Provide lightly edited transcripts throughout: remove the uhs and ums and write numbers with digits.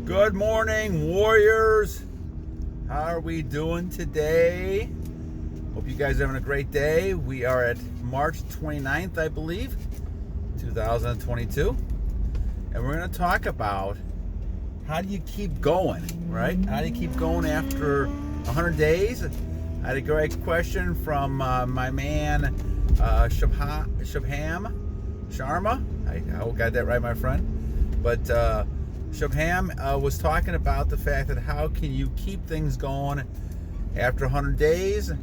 Good morning, warriors. How are we doing today? Hope you guys are having a great day. We are at March 29th, I believe, 2022. And we're going to talk about how do you keep going, right? How do you keep going after 100 days? I had a great question from my man, Subham Sharma. I hope I got that right, my friend. But Subham was talking about the fact that how can you keep things going after 100 days,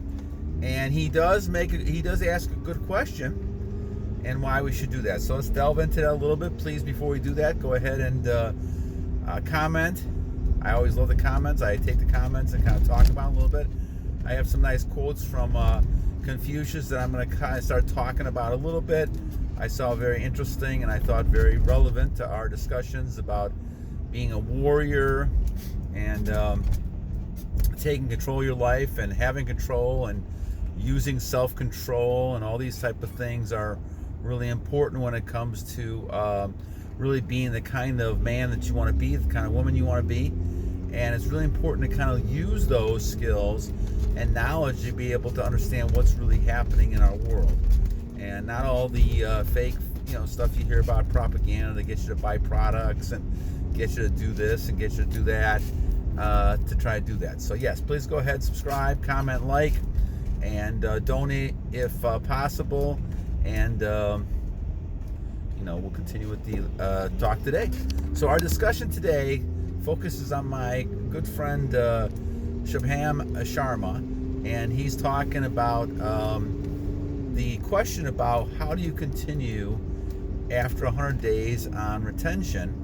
and he does ask a good question, and why we should do that. So let's delve into that a little bit. Please, before we do that, go ahead and comment. I always love the comments. I take the comments and kind of talk about them a little bit. I have some nice quotes from Confucius that I'm going to kind of start talking about a little bit. I saw very interesting and I thought very relevant to our discussions about being a warrior and taking control of your life and having control and using self-control, and all these type of things are really important when it comes to really being the kind of man that you want to be, the kind of woman you want to be. And it's really important to kind of use those skills and knowledge to be able to understand what's really happening in our world, and not all the fake stuff you hear about, propaganda that gets you to buy products and get you to do this and get you to do that, to try to do that. So yes, please go ahead, subscribe, comment, like, and donate if possible. And we'll continue with the talk today. So our discussion today focuses on my good friend Subham Sharma, and he's talking about the question about how do you continue after 100 days on retention,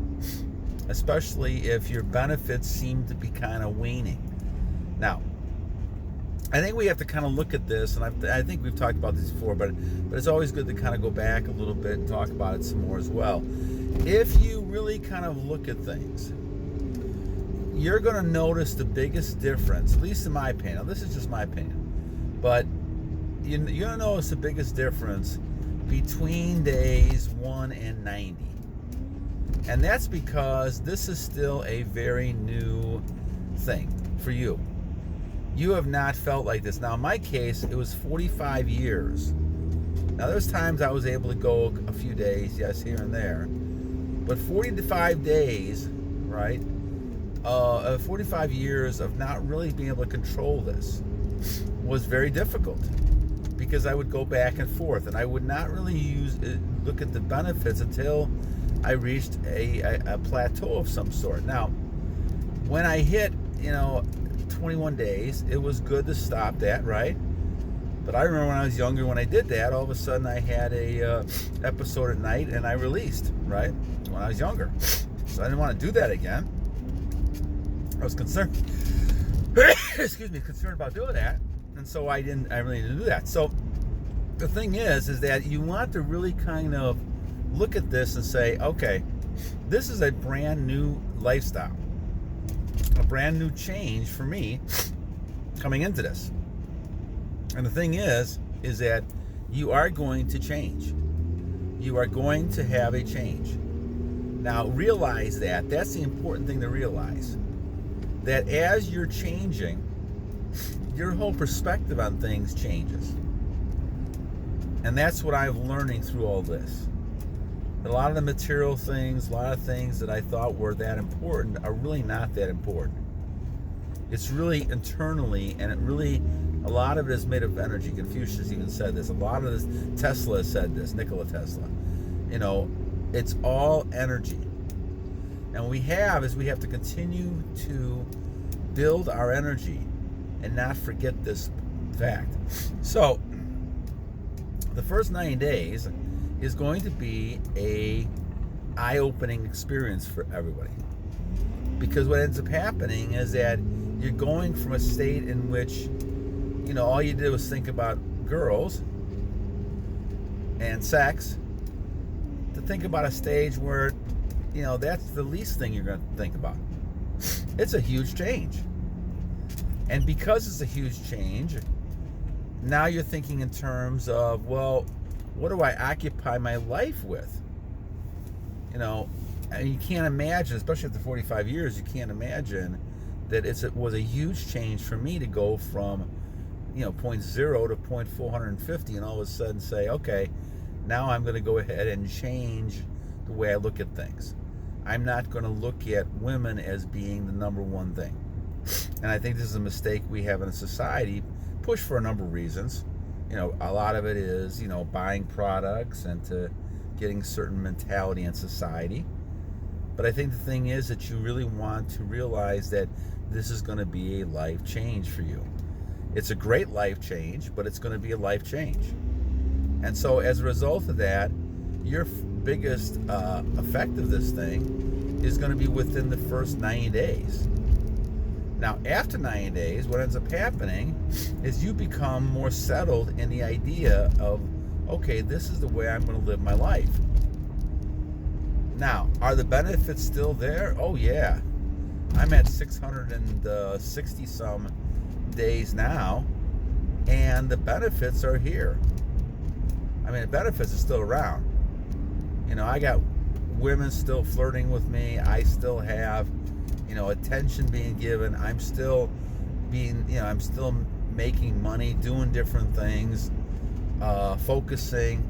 especially if your benefits seem to be kind of waning. Now, I think we have to kind of look at this, and I think we've talked about this before, but it's always good to kind of go back a little bit and talk about it some more as well. If you really kind of look at things, you're going to notice the biggest difference, at least in my opinion. Now, this is just my opinion, but you're going to notice the biggest difference between days 1 and 90. And that's because this is still a very new thing for you. You have not felt like this. Now, in my case, it was 45 years. Now, there's times I was able to go a few days, yes, here and there. But 45 days, right? 45 years of not really being able to control this was very difficult, because I would go back and forth, and I would not really look at the benefits until I reached a plateau of some sort. Now, when I hit 21 days, it was good to stop that, right? But I remember when I was younger, when I did that, all of a sudden I had a episode at night and I released, right? When I was younger. So I didn't want to do that again. I was concerned concerned about doing that, and so I really didn't do that. So the thing is that you want to really kind of look at this and say, okay, this is a brand new lifestyle, a brand new change for me coming into this. And the thing is that you are going to change. You are going to have a change. Now, realize that's the important thing to realize, that as you're changing, your whole perspective on things changes. And that's what I'm learning through all this. A lot of the material things, a lot of things that I thought were that important are really not that important. It's really internally, and a lot of it is made of energy. Confucius even said this. A lot of this, Tesla said this, Nikola Tesla. It's all energy. And what we have to continue to build our energy and not forget this fact. So, the first 90 days is going to be a eye-opening experience for everybody. Because what ends up happening is that you're going from a state in which, all you did was think about girls and sex, to think about a stage where, that's the least thing you're going to think about. It's a huge change. And because it's a huge change, now you're thinking in terms of, well, what do I occupy my life with? And you can't imagine, especially after 45 years, you can't imagine that it was a huge change for me to go from, point 0 to point 450, and all of a sudden say, okay, now I'm going to go ahead and change the way I look at things. I'm not going to look at women as being the number one thing. And I think this is a mistake we have in a society, pushed for a number of reasons. A lot of it is, buying products and to getting certain mentality in society. But I think the thing is that you really want to realize that this is going to be a life change for you. It's a great life change, but it's going to be a life change. And so as a result of that, your biggest effect of this thing is going to be within the first 90 days. Now, after 90 days, what ends up happening is you become more settled in the idea of, okay, this is the way I'm going to live my life. Now, are the benefits still there? Oh, yeah. I'm at 660 some days now, and the benefits are here. I mean, the benefits are still around. I got women still flirting with me. I still have, attention being given. I'm still making money, doing different things, focusing,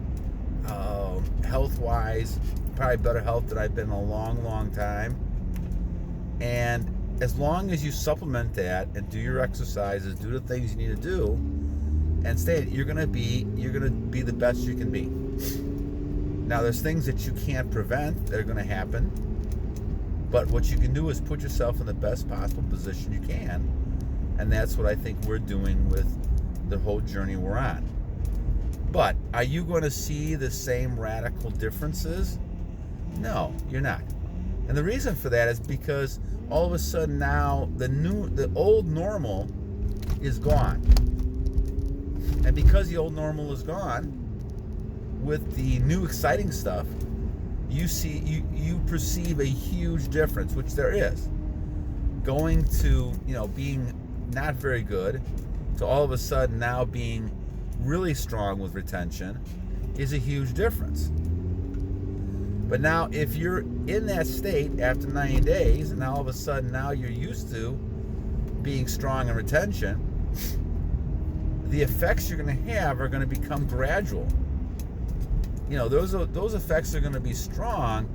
health-wise, probably better health than I've been in a long, long time. And as long as you supplement that and do your exercises, do the things you need to do, and stay, you're gonna be the best you can be. Now, there's things that you can't prevent that are gonna happen, but what you can do is put yourself in the best possible position you can, and that's what I think we're doing with the whole journey we're on. But are you going to see the same radical differences? No, you're not. And the reason for that is because all of a sudden now the old normal is gone. And because the old normal is gone, with the new exciting stuff, you perceive a huge difference, which there is. Going to, being not very good to all of a sudden now being really strong with retention is a huge difference. But now if you're in that state after 90 days, and now all of a sudden now you're used to being strong in retention, the effects you're going to have are going to become gradual. Those effects are going to be strong,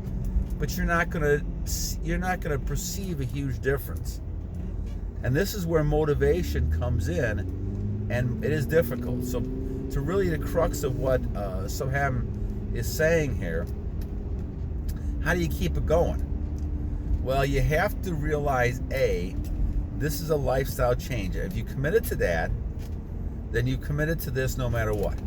but you're not going to perceive a huge difference. And this is where motivation comes in, and it is difficult. So, to really the crux of what Subham is saying here, how do you keep it going? Well, you have to realize, this is a lifestyle change. If you committed to that, then you committed to this no matter what.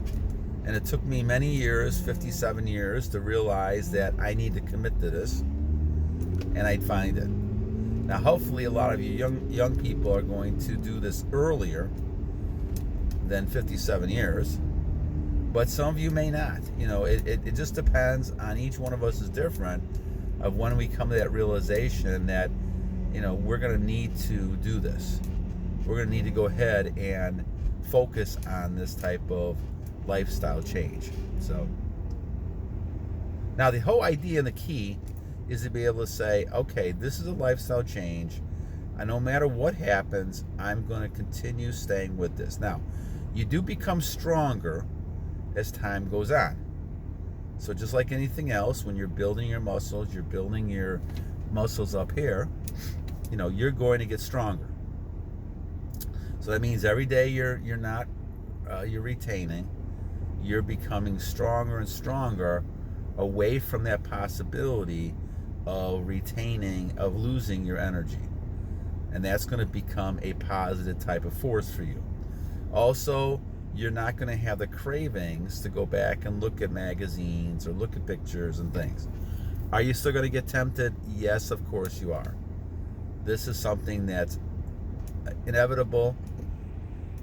And it took me many years, 57 years, to realize that I need to commit to this, and I'd find it. Now, hopefully, a lot of you young people are going to do this earlier than 57 years, but some of you may not. It just depends on each one of us is different of when we come to that realization that, we're going to need to do this. We're going to need to go ahead and focus on this type of lifestyle change. So now the whole idea and the key is to be able to say, okay, this is a lifestyle change, and no matter what happens, I'm going to continue staying with this. Now, you do become stronger as time goes on. So just like anything else, when you're building your muscles, you're building your muscles up here, you're going to get stronger. So that means every day you're retaining, you're becoming stronger and stronger away from that possibility of losing your energy. And that's going to become a positive type of force for you. Also, you're not going to have the cravings to go back and look at magazines or look at pictures and things. Are you still going to get tempted? Yes, of course you are. This is something that's inevitable.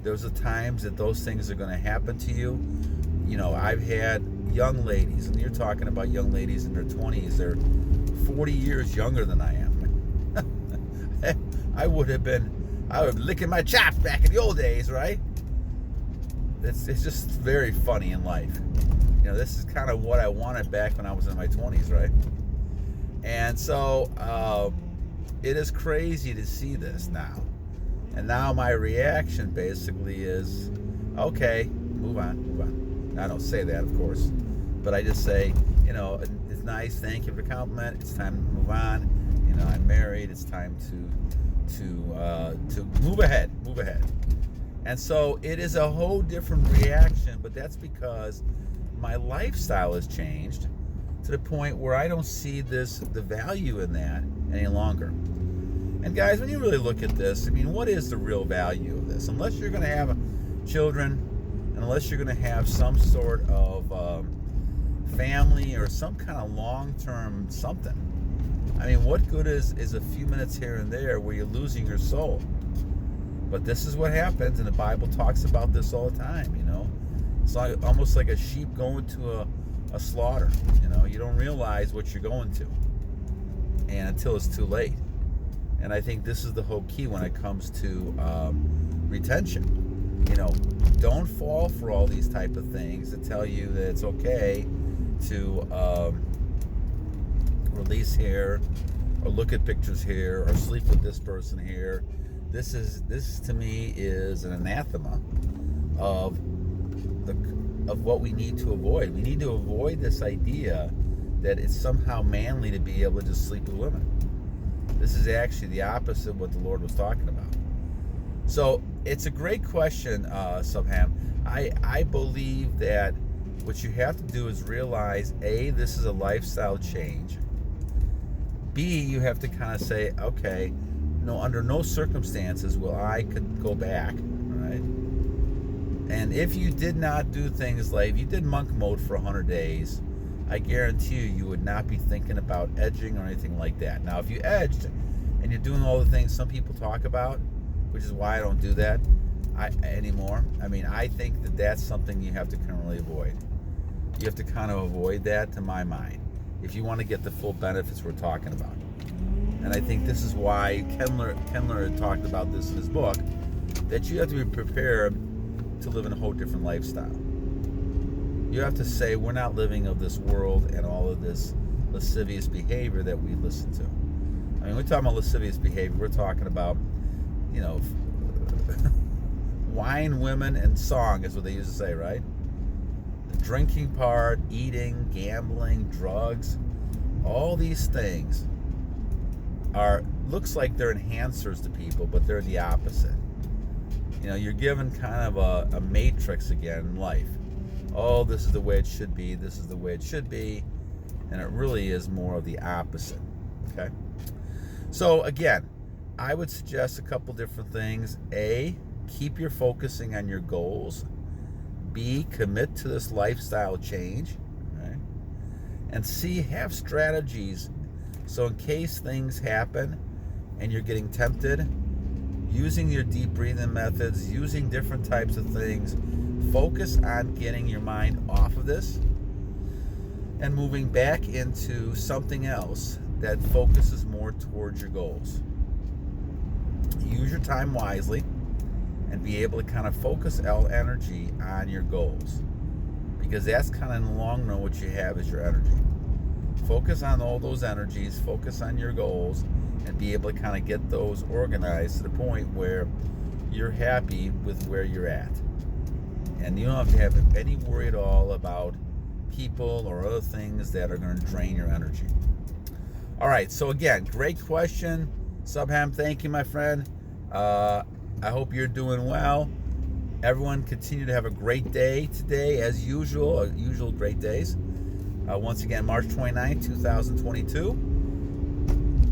There's the times that those things are going to happen to you. I've had young ladies, and you're talking about young ladies in their 20s, they're 40 years younger than I am. I would have been licking my chops back in the old days, right? It's just very funny in life. This is kind of what I wanted back when I was in my 20s, right? And so it is crazy to see this now. And now my reaction basically is, okay, move on, move on. I don't say that, of course, but I just say, it's nice, thank you for the compliment. It's time to move on. I'm married. It's time to move ahead, move ahead. And so it is a whole different reaction, but that's because my lifestyle has changed to the point where I don't see the value in that any longer. And guys, when you really look at this, what is the real value of this? Unless you're going to have children, and unless you're going to have some sort of family or some kind of long-term something. What good is a few minutes here and there where you're losing your soul? But this is what happens, and the Bible talks about this all the time, It's almost like a sheep going to a slaughter, You don't realize what you're going to, and until it's too late. And I think this is the whole key when it comes to retention. Don't fall for all these type of things that tell you that it's okay to release here, or look at pictures here, or sleep with this person here. This to me is an anathema of what we need to avoid. We need to avoid this idea that it's somehow manly to be able to just sleep with women. This is actually the opposite of what the Lord was talking about. So it's a great question, Subham. I believe that what you have to do is realize, A, this is a lifestyle change. B, you have to kind of say, okay, no, under no circumstances will I could go back, right? And if you did not do things like, if you did monk mode for 100 days, I guarantee you would not be thinking about edging or anything like that. Now, if you edged and you're doing all the things some people talk about, which is why I don't do that anymore. I think that that's something you have to currently avoid. You have to kind of avoid that, to my mind, if you want to get the full benefits we're talking about. And I think this is why Kendler had talked about this in his book, that you have to be prepared to live in a whole different lifestyle. You have to say, we're not living of this world and all of this lascivious behavior that we listen to. We're talking about lascivious behavior. We're talking about, wine, women, and song is what they used to say, right? The drinking part, eating, gambling, drugs, all these things looks like they're enhancers to people, but they're the opposite. You're given kind of a matrix again in life. Oh, this is the way it should be. This is the way it should be. And it really is more of the opposite. Okay? So again, I would suggest a couple different things. A, keep your focusing on your goals. B, commit to this lifestyle change. Right? And C, have strategies. So in case things happen and you're getting tempted, using your deep breathing methods, using different types of things, focus on getting your mind off of this and moving back into something else that focuses more towards your goals. Use your time wisely and be able to kind of focus energy on your goals, because that's kind of in the long run what you have is your energy. Focus on all those energies, focus on your goals, and be able to kind of get those organized to the point where you're happy with where you're at. And you don't have to have any worry at all about people or other things that are going to drain your energy. All right, so again, great question. Subham, thank you, my friend. I hope you're doing well. Everyone continue to have a great day today, as usual, great days. Once again, March 29th, 2022.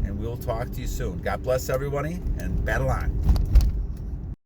And we'll talk to you soon. God bless everybody, and battle on.